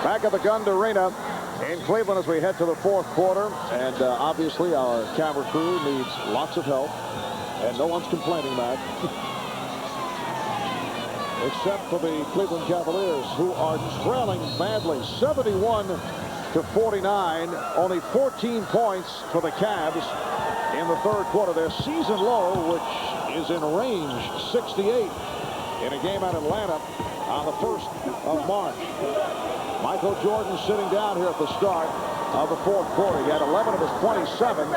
Back at the Gund Arena in Cleveland as we head to the fourth quarter. And obviously our camera crew needs lots of help. And no one's complaining, Matt. Except for the Cleveland Cavaliers, who are trailing badly, 71-49. Only 14 points for the Cavs in the third quarter. Their season low, which is in range, 68 in a game at Atlanta on the 1st of March. Michael Jordan sitting down here at the start of the fourth quarter. He had 11 of his 27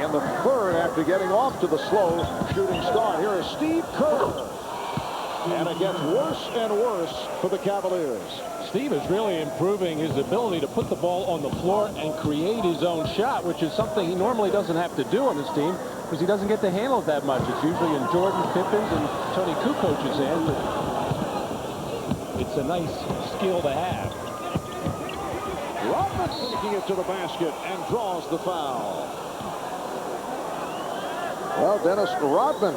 in the third after getting off to the slow shooting start. Here is Steve Kerr. And it gets worse and worse for the Cavaliers. Steve is really improving his ability to put the ball on the floor and create his own shot, which is something he normally doesn't have to do on his team because he doesn't get to handle it that much. It's usually in Jordan, Pippen's, and Tony Kukoc's hands. But it's a nice skill to have. Rodman taking it to the basket and draws the foul. Well, Dennis Rodman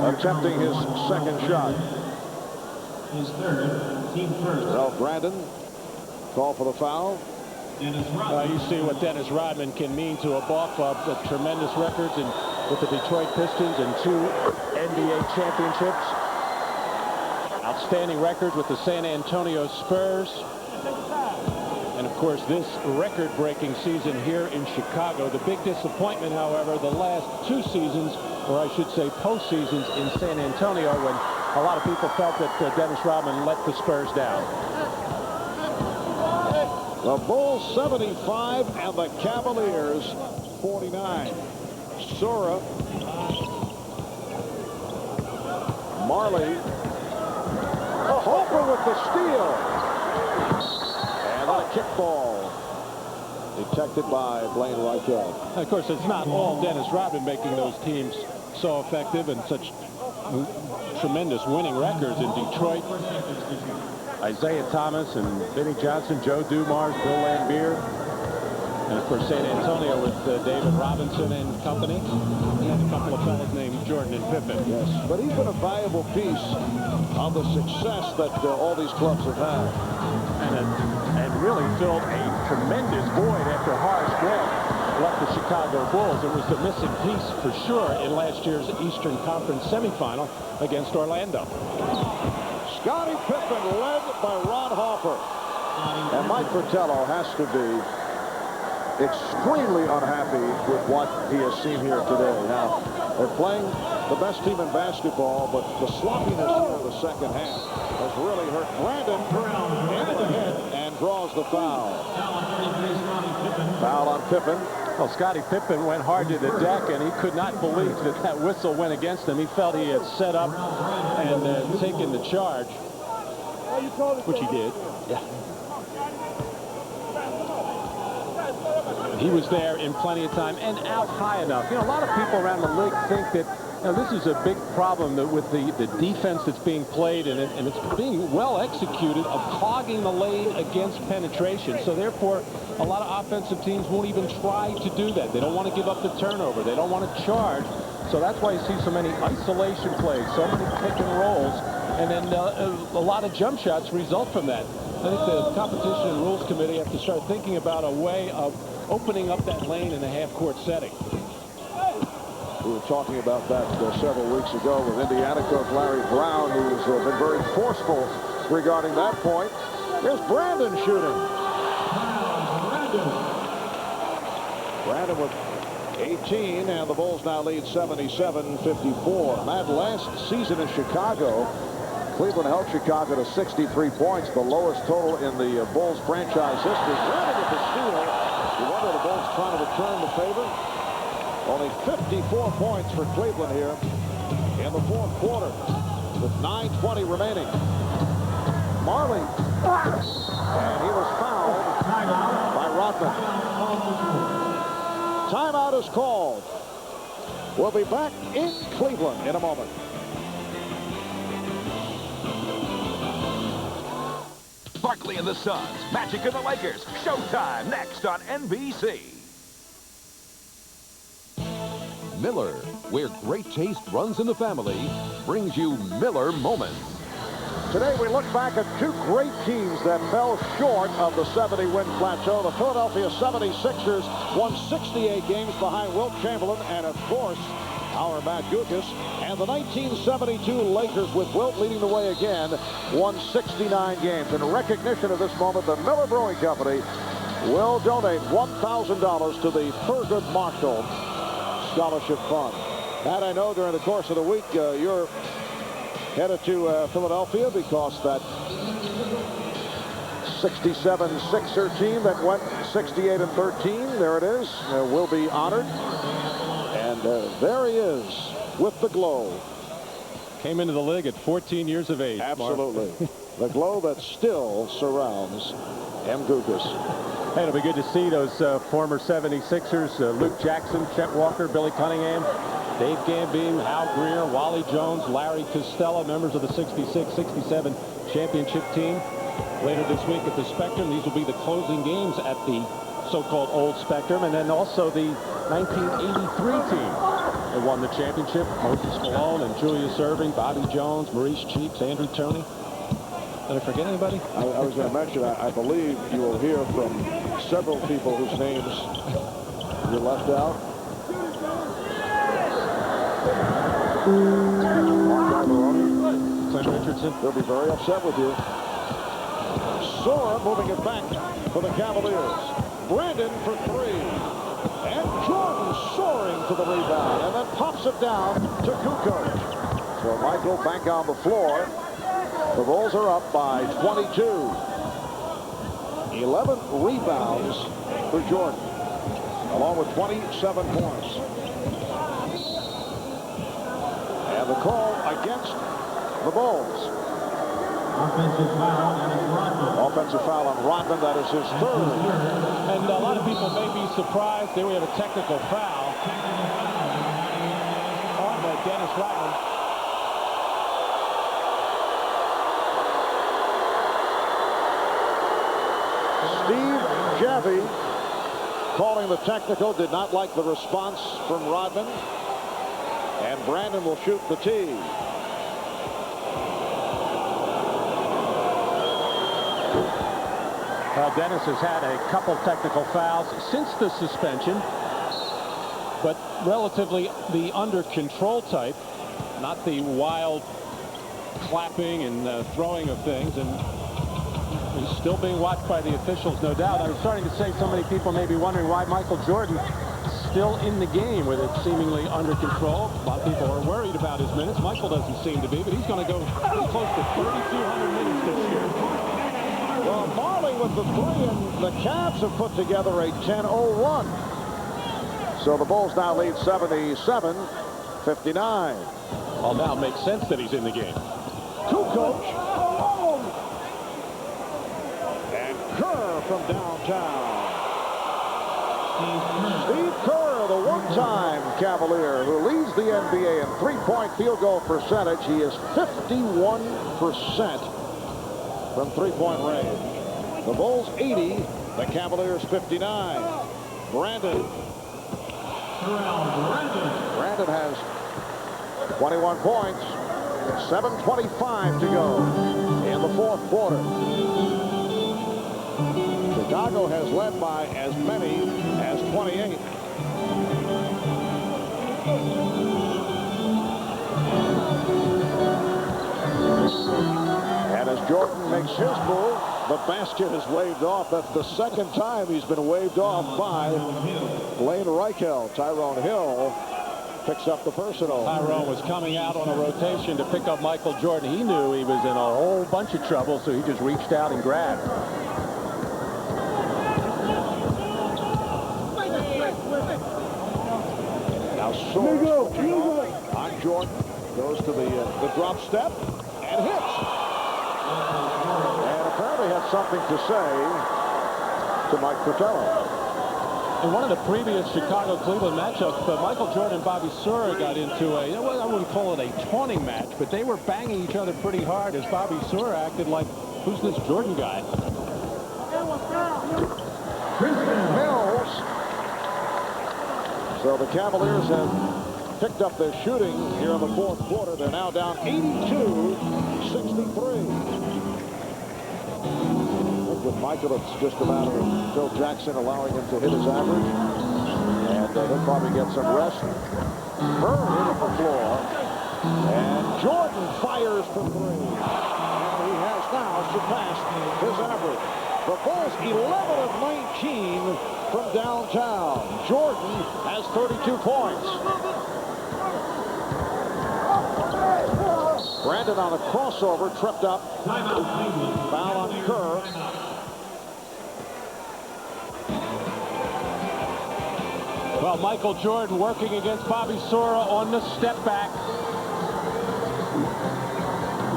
attempting his second shot. His third, team first. Well, Brandon called for the foul. You see what Dennis Rodman can mean to a ball club. The tremendous records and with the Detroit Pistons and 2 NBA championships. Outstanding records with the San Antonio Spurs. And, of course, this record-breaking season here in Chicago. The big disappointment, however, the last 2 seasons, or I should say postseasons in San Antonio, when a lot of people felt that Dennis Rodman let the Spurs down. The Bulls 75 and the Cavaliers 49. Sura. Marley. Hoper with the steal. And a kickball. Detected by Blaine Reichel. Of course, it's not all Dennis Rodman making those teams so effective and such tremendous winning records in Detroit. Isaiah Thomas and Vinnie Johnson, Joe Dumars, Bill Laimbeer, and of course San Antonio with David Robinson and company, and a couple of fellas named Jordan and Pippen. Yes, but he's been a valuable piece of the success that all these clubs have had. And really filled a tremendous void after Horace Grant left the Chicago Bulls. It was the missing piece for sure in last year's Eastern Conference semifinal against Orlando. Scottie Pippen led by Ron Harper. And Mike Fratello has to be extremely unhappy with what he has seen here today. Now, they're playing the best team in basketball, but the sloppiness here in the second half has really hurt. Brandon into the head and draws the foul. Foul on Pippen. Well, Scottie Pippen went hard to the deck, and he could not believe that that whistle went against him. He felt he had set up and taken the charge, which he did. Yeah. He was there in plenty of time and out high enough. You know, a lot of people around the league think that this is a big problem with the defense that's being played, and it's being well executed of clogging the lane against penetration. So therefore, a lot of offensive teams won't even try to do that. They don't want to give up the turnover. They don't want to charge. So that's why you see so many isolation plays, so many pick and rolls, and then a lot of jump shots result from that. I think the Competition and Rules Committee have to start thinking about a way of opening up that lane in a half-court setting. We were talking about that several weeks ago with Indiana coach Larry Brown, who's been very forceful regarding that point. Here's Brandon shooting. Brandon with 18, and the Bulls now lead 77-54. Matt, last season in Chicago, Cleveland held Chicago to 63 points, the lowest total in the Bulls franchise history. Brandon with the steal. You wonder the Bulls trying to return the favor. Only 54 points for Cleveland here in the fourth quarter with 9:20 remaining. Marley, and he was fouled by Rodman. Timeout is called. We'll be back in Cleveland in a moment. Barkley and the Suns, Magic and the Lakers. Showtime next on NBC. Miller, where great taste runs in the family, brings you Miller Moments. Today we look back at two great teams that fell short of the 70-win plateau. The Philadelphia 76ers won 68 games behind Wilt Chamberlain and, of course, our Matt Guokas. And the 1972 Lakers, with Wilt leading the way again, won 69 games. In recognition of this moment, the Miller Brewing Company will donate $1,000 to the Thurgood Marshall Scholarship Fund. Matt, I know during the course of the week you're headed to Philadelphia because that 67 Sixer team that went 68-13, there it is, will be honored. And there he is with the glow. Came into the league at 14 years of age. Absolutely. The glow that still surrounds M. Guokas. Hey, it'll be good to see those former 76ers, Luke Jackson, Chet Walker, Billy Cunningham, Dave Gambine, Hal Greer, Wally Jones, Larry Costello, members of the 66-67 championship team. Later this week at the Spectrum, these will be the closing games at the so-called Old Spectrum. And then also the 1983 team that won the championship. Moses Malone and Julius Erving, Bobby Jones, Maurice Cheeks, Andrew Toney. Did I forget anybody? I was going to mention, I believe you will hear from several people whose names you left out. Clint Richardson. He'll be very upset with you. Sora moving it back for the Cavaliers. Brandon for three. And Jordan soaring to the rebound. And then pops it down to Kukoc. So Michael back on the floor. The Bulls are up by 22. 11 rebounds for Jordan, along with 27 points. And the call against the Bulls. Offensive foul on Rodman. That is his third. And a lot of people may be surprised. There we have a technical foul on Dennis Rodman. Steve Javy calling the technical, did not like the response from Rodman. And Brandon will shoot the tee. Dennis has had a couple technical fouls since the suspension, but relatively the under control type, not the wild clapping and throwing of things. And he's still being watched by the officials, no doubt. I was starting to say so many people may be wondering why Michael Jordan is still in the game with it seemingly under control. A lot of people are worried about his minutes. Michael doesn't seem to be, but he's going to go pretty close to 3,200 minutes this year. Well, Marley with the three, and the Cavs have put together a 10-0 run. So the Bulls now lead 77-59. Well, now it makes sense that he's in the game. Kukoc. Kerr from downtown. Steve Kerr, the one-time Cavalier who leads the NBA in three-point field goal percentage. He is 51% from three-point range. The Bulls 80, the Cavaliers 59. Brandon has 21 points. 7:25 to go in the fourth quarter. Chicago has led by as many as 28. And as Jordan makes his move, the basket is waved off. That's the second time he's been waved off by Blaine Reichel. Tyrone Hill picks up the personal. Tyrone was coming out on a rotation to pick up Michael Jordan. He knew he was in a whole bunch of trouble, so he just reached out and grabbed. Now Soares on Jordan, goes to the drop step and hits. And apparently had something to say to Mike Fratello. In one of the previous Chicago-Cleveland matchups, Michael Jordan and Bobby Sura got into a, well, I wouldn't call it a taunting match, but they were banging each other pretty hard as Bobby Sura acted like, who's this Jordan guy? Mills. So the Cavaliers have picked up their shooting here in the fourth quarter. They're now down 82-63. With Michael, it's just a matter of Phil Jackson allowing him to hit his average. And they'll probably get some rest. Burr hitting the floor. And Jordan fires for three. And he has now surpassed his average. The Bulls 11 of 19 from downtown. Jordan has 32 points. Brandon on a crossover, tripped up. Foul on Kerr. Well, Michael Jordan working against Bobby Sora on the step back.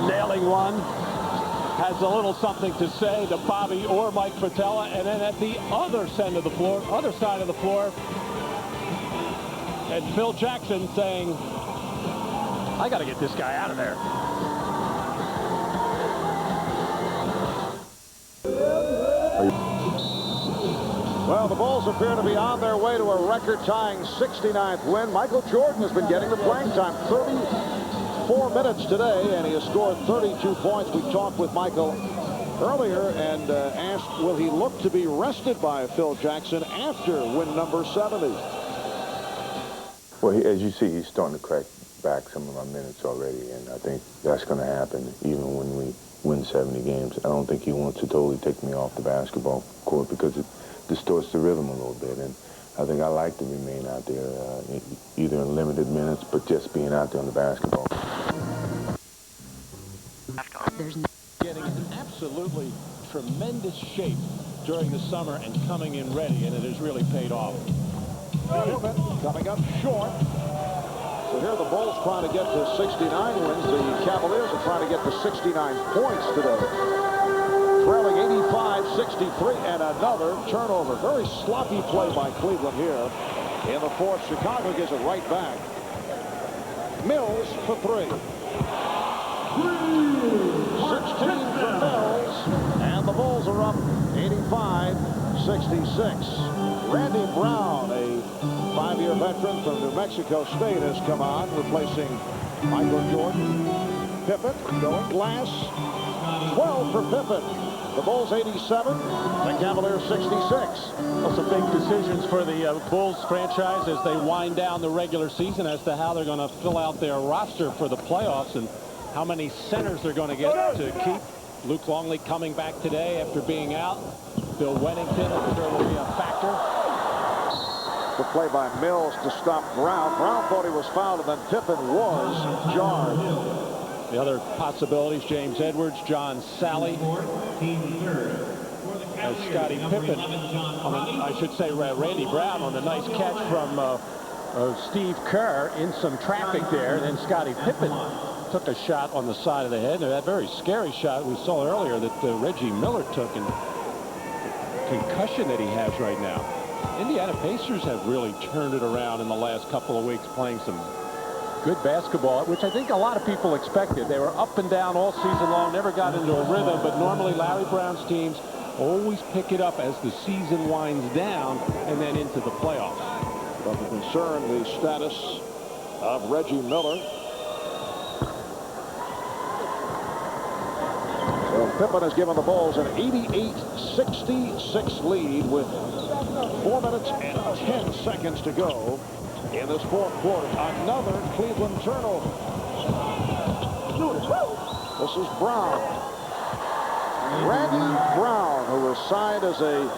Nailing one. Has a little something to say to Bobby or Mike Fratello. And then at the other side of the floor, and Phil Jackson saying, I got to get this guy out of there. Well, the Bulls appear to be on their way to a record-tying 69th win. Michael Jordan has been getting the playing time, 34 minutes today, and he has scored 32 points. We talked with Michael earlier and asked, will he look to be rested by Phil Jackson after win number 70? Well, as you see, he's starting to crack back some of our minutes already, and I think that's going to happen even when we win 70 games. I don't think he wants to totally take me off the basketball court because it distorts the rhythm a little bit, and I think I like to remain out there either in limited minutes, but just being out there on the basketball. Getting in absolutely tremendous shape during the summer and coming in ready, and it has really paid off. Coming up short. So here the Bulls trying to get to 69 wins. The Cavaliers are trying to get to 69 points today. Trailing 85-63, and another turnover. Very sloppy play by Cleveland here in the fourth. Chicago gives it right back. Mills for three. 16 for Mills, and the Bulls are up 85-66. Randy Brown, a 5-year veteran from New Mexico State, has come on, replacing Michael Jordan. Pippen going glass. 12 for Pippen. The Bulls 87, the Cavaliers 66. Well, some big decisions for the Bulls franchise as they wind down the regular season as to how they're going to fill out their roster for the playoffs and how many centers they're going to get to keep. Luke Longley coming back today after being out. Bill Wennington, I'm sure, will be a factor. The play by Mills to stop Brown. Brown thought he was fouled, and then Pippen was jarred. The other possibilities, James Edwards, John Sally, as Scottie Pippen, I should say Randy Brown on a nice catch from Steve Kerr in some traffic there. And then Scottie Pippen took a shot on the side of the head. And that very scary shot we saw earlier that Reggie Miller took, and the concussion that he has right now. Indiana Pacers have really turned it around in the last couple of weeks, playing some good basketball, which I think a lot of people expected. They were up and down all season long, never got into a rhythm, but normally Larry Brown's teams always pick it up as the season winds down and then into the playoffs. But the concern, the status of Reggie Miller. So Pippen has given the Bulls an 88-66 lead with 4 minutes and 10 seconds to go in this fourth quarter. Another Cleveland turnover. This is Brown. Randy Brown, who was signed as a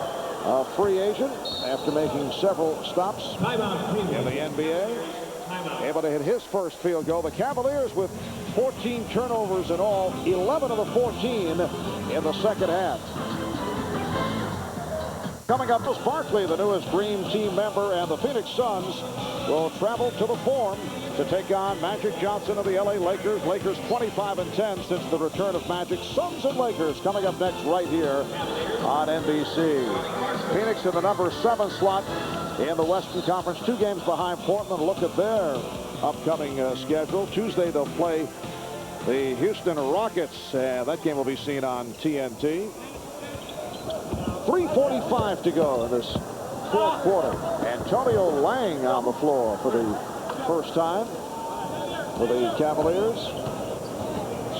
free agent after making several stops in the NBA. Able to hit his first field goal. The Cavaliers with 14 turnovers in all, 11 of the 14 in the second half. Coming up is Barkley, the newest Dream Team member, and the Phoenix Suns will travel to the Forum to take on Magic Johnson of the LA Lakers. Lakers 25-10 since the return of Magic. Suns and Lakers coming up next right here on NBC. Phoenix in the number 7 slot in the Western Conference, 2 games behind Portland. Look at their upcoming schedule. Tuesday they'll play the Houston Rockets. That game will be seen on TNT. 3:45 to go in this fourth quarter. Antonio Lang on the floor for the first time for the Cavaliers.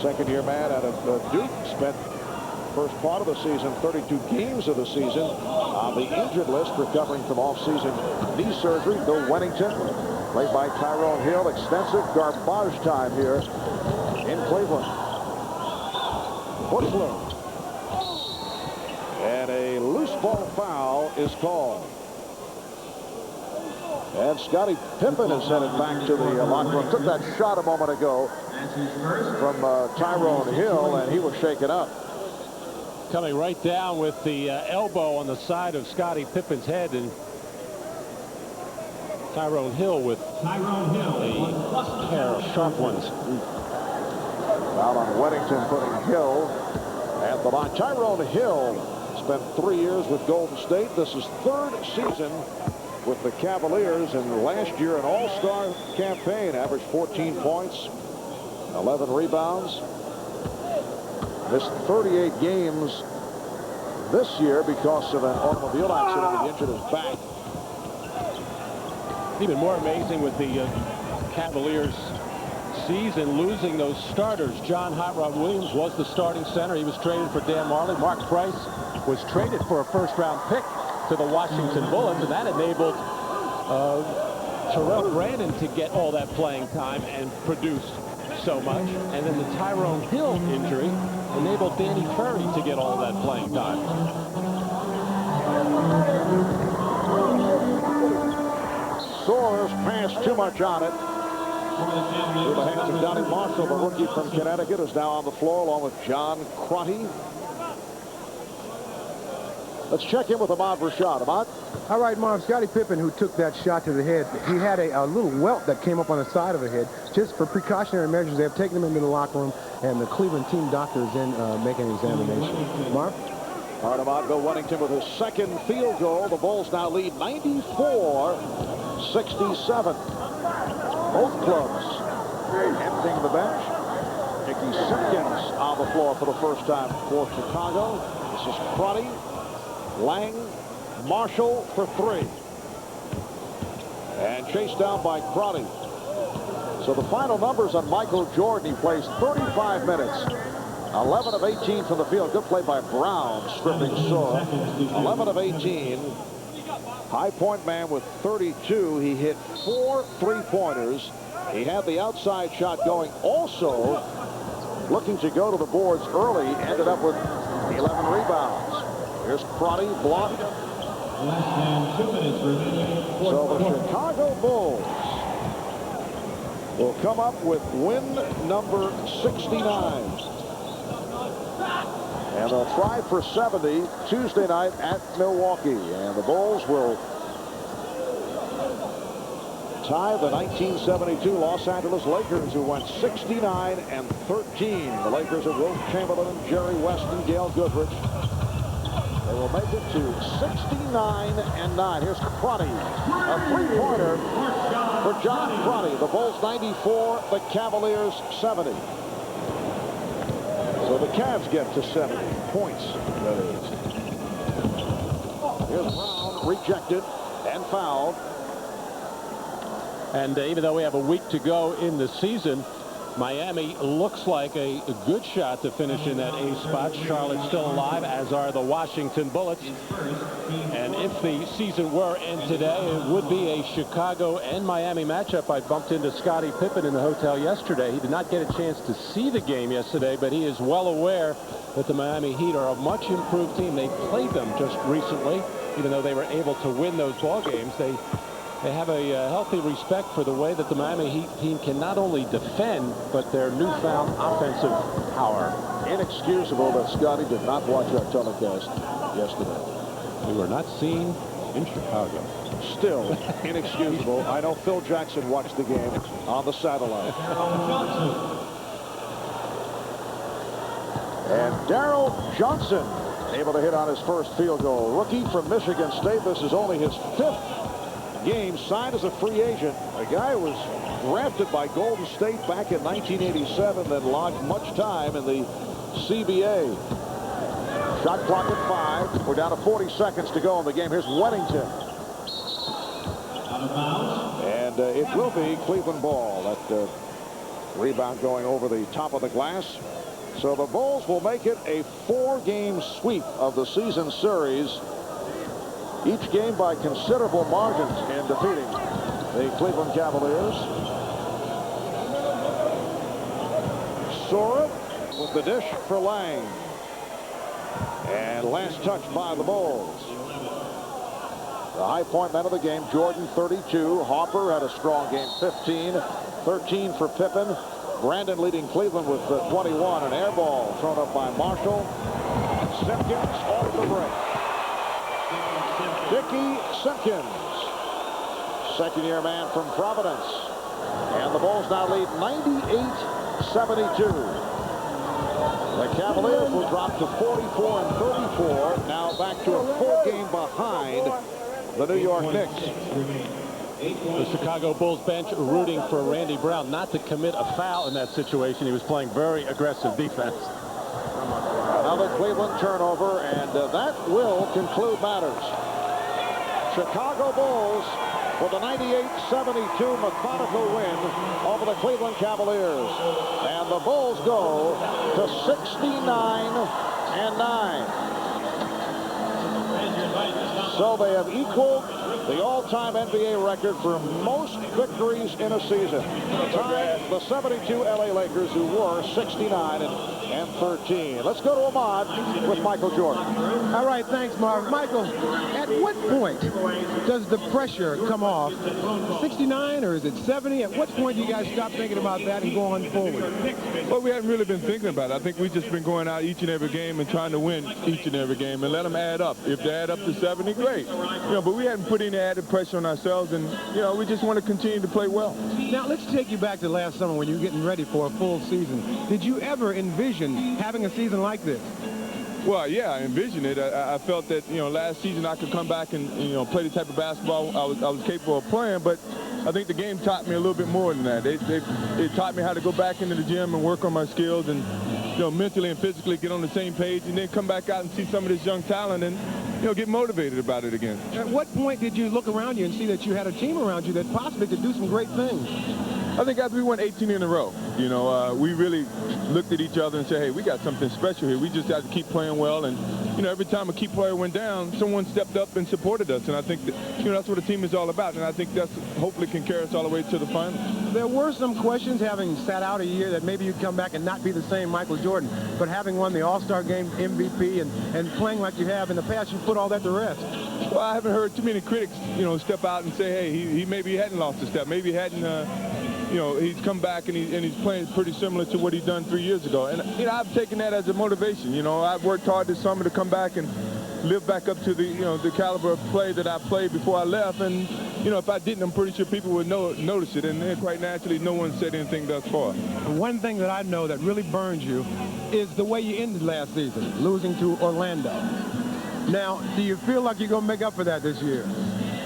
Second-year man out of Duke. Spent first part of the season, 32 games of the season on the injured list, recovering from off-season knee surgery. Bill Wennington, played by Tyrone Hill. Extensive garbage time here in Cleveland. Bushler. And a loose ball foul is called. And Scottie Pippen is headed back to the locker room. Took that shot a moment ago from Tyrone Hill, and he was shaken up. Coming right down with the elbow on the side of Scottie Pippen's head, and Tyrone Hill with a pair of sharp ones. Out on Wennington, putting Hill at the line. Tyrone Hill spent 3 years with Golden State. This is third season with the Cavaliers, and last year an all-star campaign. Averaged 14 points, 11 rebounds. Missed 38 games this year because of an automobile accident. He injured his back. Even more amazing with the Cavaliers season, losing those starters. John Hot Rod Williams was the starting center. He was traded for Dan Marley. Mark Price was traded for a first-round pick to the Washington Bullets, and that enabled Terrell Brandon to get all that playing time and produce so much. And then the Tyrone Hill injury enabled Danny Ferry to get all that playing time. Soares passed too much on it. Through the hands of Donnie Marshall, the rookie from Connecticut, is now on the floor along with John Crotty. Let's check in with Ahmad Rashad. Ahmad? All right, Marv. Scottie Pippen, who took that shot to the head, he had a little welt that came up on the side of the head. Just for precautionary measures, they have taken him into the locker room, and the Cleveland team doctor is in making an examination. Marv? All right, Ahmad. Bill Wennington with his second field goal. The Bulls now lead 94-67. Both clubs emptying the bench. Nicky Simpkins on the floor for the first time for Chicago. This is Crotty, Lang, Marshall for three. And chased down by Crotty. So the final numbers on Michael Jordan. He plays 35 minutes. 11 of 18 from the field. Good play by Brown, stripping Sora. 11 of 18. High point man with 32. He hit 4 three-pointers. He had the outside shot going. Also looking to go to the boards early. Ended up with 11 rebounds. Here's Crotty, blocked. So the Chicago Bulls will come up with win number 69. And they'll try for 70 Tuesday night at Milwaukee. And the Bulls will tie the 1972 Los Angeles Lakers, who went 69-13. The Lakers of Wilt Chamberlain, Jerry West, and Gail Goodrich. They will make it to 69-9. Here's Crotty, a three-pointer for John Crotty. The Bulls 94, the Cavaliers 70. So the Cavs get to 70 points, that is. Here's Brown, rejected and fouled. And even though we have a week to go in the season, Miami looks like a good shot to finish in that A spot. Charlotte's still alive, as are the Washington Bullets. And if the season were to end today, it would be a Chicago and Miami matchup. I bumped into Scottie Pippen in the hotel yesterday. He did not get a chance to see the game yesterday, but he is well aware that the Miami Heat are a much improved team. They played them just recently, even though they were able to win those ball games. They have a healthy respect for the way that the Miami Heat team can not only defend, but their newfound offensive power. Inexcusable that Scotty did not watch our telecast yesterday. We were not seen in Chicago. Still inexcusable. I know Phil Jackson watched the game on the satellite. And Darryl Johnson able to hit on his first field goal. Rookie from Michigan State. This is only his 5th game, signed as a free agent. A guy who was drafted by Golden State back in 1987, then logged much time in the CBA. Shot clock at 5. We're down to 40 seconds to go in the game. Here's Wennington. And it will be Cleveland ball. That rebound going over the top of the glass. So the Bulls will make it a 4-game sweep of the season series. Each game by considerable margins in defeating the Cleveland Cavaliers. Sora with the dish for Lang. And last touch by the Bulls. The high point man of the game, Jordan, 32. Hopper had a strong game, 15. 13 for Pippen. Brandon leading Cleveland with 21. An air ball thrown up by Marshall. Simpkins off the break. Dickie Simpkins, second-year man from Providence. And the Bulls now lead 98-72. The Cavaliers will drop to 44-34. Now back to a full game behind the New York Knicks. The Chicago Bulls bench rooting for Randy Brown not to commit a foul in that situation. He was playing very aggressive defense. Another Cleveland turnover, and that will conclude matters. Chicago Bulls with a 98-72 methodical win over the Cleveland Cavaliers. And the Bulls go to 69-9. So they have equaled the all-time NBA record for most victories in a season. Tied the 72 LA Lakers, who were 69-13. Let's go to Ahmad with Michael Jordan. All right, thanks, Marv. Michael, at what point does the pressure come off? 69 or is it 70? At what point do you guys stop thinking about that and go on forward? Well, we haven't really been thinking about it. I think we've just been going out each and every game and trying to win each and every game and let them add up. If they add up to 70, great. But we haven't put any added pressure on ourselves, and we just want to continue to play well. Now let's take you back to last summer when you were getting ready for a full season. Did you ever envision having a season like this? Well, yeah, I envisioned it. I felt that last season I could come back and play the type of basketball I was capable of playing, but I think the game taught me a little bit more than that. It taught me how to go back into the gym and work on my skills and mentally and physically get on the same page, and then come back out and see some of this young talent and get motivated about it again. At what point did you look around you and see that you had a team around you that possibly could do some great things? I think after we won 18 in a row, we really looked at each other and said, hey, we got something special here. We just got to keep playing well. And, every time a key player went down, someone stepped up and supported us. And I think that, that's what a team is all about. And I think that's hopefully can carry us all the way to the finals. There were some questions, having sat out a year, that maybe you'd come back and not be the same Michael Jordan. But having won the All-Star Game MVP and playing like you have in the past, you put all that to rest. Well, I haven't heard too many critics, step out and say, hey, he maybe hadn't lost a step. Maybe he hadn't, he's come back and he's playing pretty similar to what he'd done 3 years ago. And, I've taken that as a motivation. I've worked hard this summer to come back and live back up to the caliber of play that I played before I left. And, if I didn't, I'm pretty sure people would notice it. And quite naturally, no one said anything thus far. One thing that I know that really burns you is the way you ended last season, losing to Orlando. Now, do you feel like you're going to make up for that this year?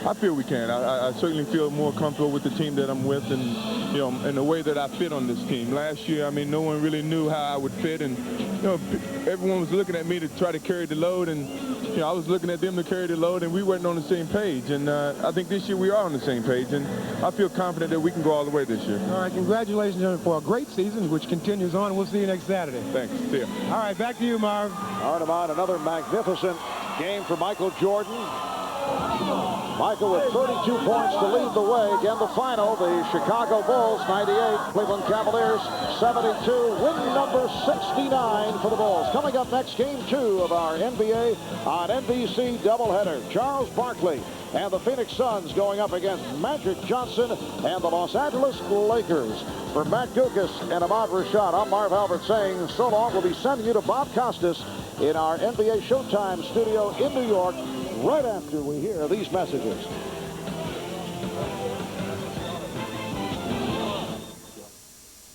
I feel we can. I certainly feel more comfortable with the team that I'm with and, and the way that I fit on this team. Last year, no one really knew how I would fit, and, everyone was looking at me to try to carry the load, and, I was looking at them to carry the load, and we weren't on the same page. And I think this year we are on the same page, and I feel confident that we can go all the way this year. All right, congratulations for a great season, which continues on. We'll see you next Saturday. Thanks. See ya. All right, back to you, Marv. All right, another magnificent game for Michael Jordan. Michael with 32 points to lead the way. Again, the final, the Chicago Bulls 98, Cleveland Cavaliers 72. Win number 69 for the Bulls. Coming up next, game 2 of our NBA on NBC doubleheader. Charles Barkley and the Phoenix Suns going up against Magic Johnson and the Los Angeles Lakers. For Matt Dukas and Ahmad Rashad, I'm Marv Albert saying so long. We'll be sending you to Bob Costas in our NBA Showtime studio in New York right after we hear these messages.